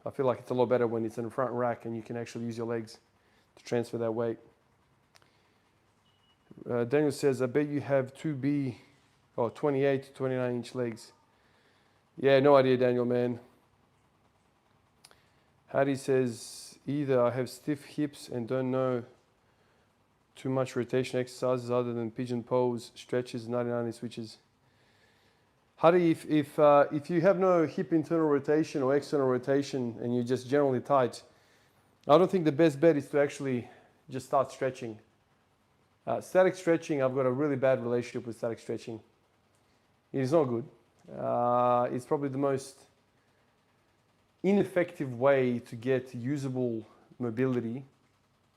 I feel like it's a lot better when it's in the front rack and you can actually use your legs to transfer that weight. Daniel says, I bet you have 2B, or 28 to 29 inch legs. Yeah, no idea, Daniel, man. Hattie says, either I have stiff hips and don't know too much rotation exercises other than pigeon pose, stretches, 90-90 switches. Hattie, if you have no hip internal rotation or external rotation and you're just generally tight, I don't think the best bet is to actually just start stretching. Static stretching, I've got a really bad relationship with static stretching. It is not good. It's probably the most ineffective way to get usable mobility.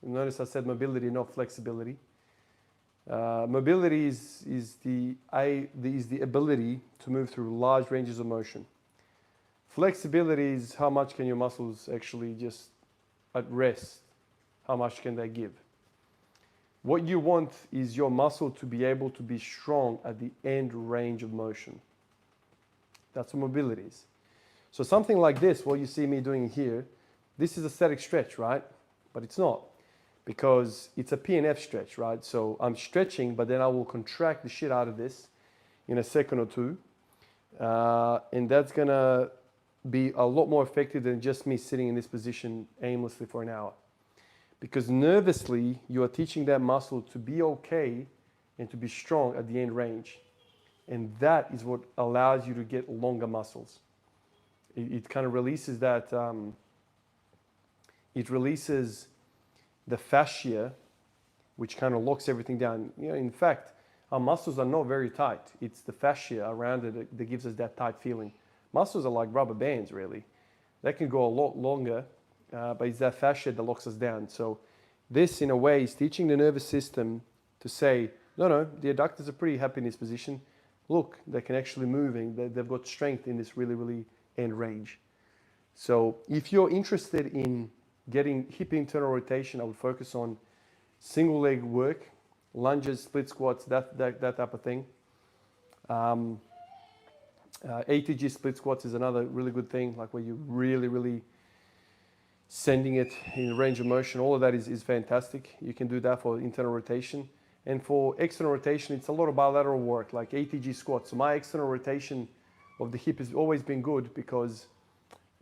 Notice I said mobility, not flexibility. Mobility is the ability to move through large ranges of motion. Flexibility is how much can your muscles actually just at rest, how much can they give. What you want is your muscle to be able to be strong at the end range of motion. That's what mobility is. So something like this, what you see me doing here, this is a static stretch, right? But it's not, because it's a PNF stretch, right? So I'm stretching, but then I will contract the shit out of this in a second or two. And that's gonna be a lot more effective than just me sitting in this position aimlessly for an hour. Because nervously, you are teaching that muscle to be okay and to be strong at the end range. And that is what allows you to get longer muscles. It kind of releases that, it releases the fascia, which kind of locks everything down. You know, in fact, our muscles are not very tight. It's the fascia around it that gives us that tight feeling. Muscles are like rubber bands, really. They can go a lot longer, but it's that fascia that locks us down. So this, in a way, is teaching the nervous system to say, no, the adductors are pretty happy in this position. Look, they can actually move and they've got strength in this really, really end range. So if you're interested in getting hip internal rotation, I would focus on single leg work, lunges, split squats, that type of thing. ATG split squats is another really good thing, like where you're really, really sending it in range of motion. All of that is fantastic. You can do that for internal rotation. And for external rotation, it's a lot of bilateral work, like ATG squats. So my external rotation of the hip has always been good because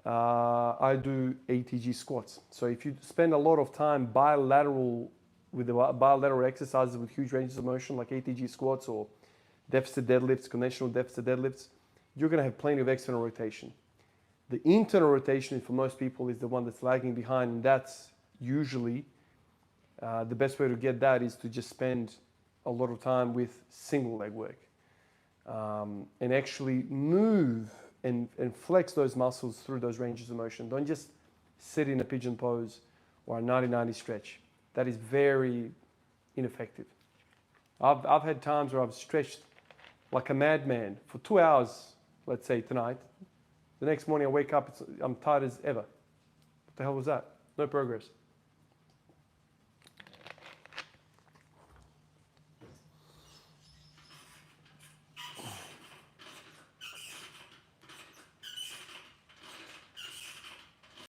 I do ATG squats. So if you spend a lot of time bilateral with the bilateral exercises with huge ranges of motion, like ATG squats or deficit deadlifts, conventional deficit deadlifts, you're going to have plenty of external rotation. The internal rotation for most people is the one that's lagging behind, and that's usually the best way to get that is to just spend a lot of time with single leg work and actually move and flex those muscles through those ranges of motion. Don't just sit in a pigeon pose or a 90-90 stretch. That is very ineffective. I've had times where I've stretched like a madman for 2 hours, let's say tonight. The next morning I wake up, I'm tired as ever. What the hell was that? No progress.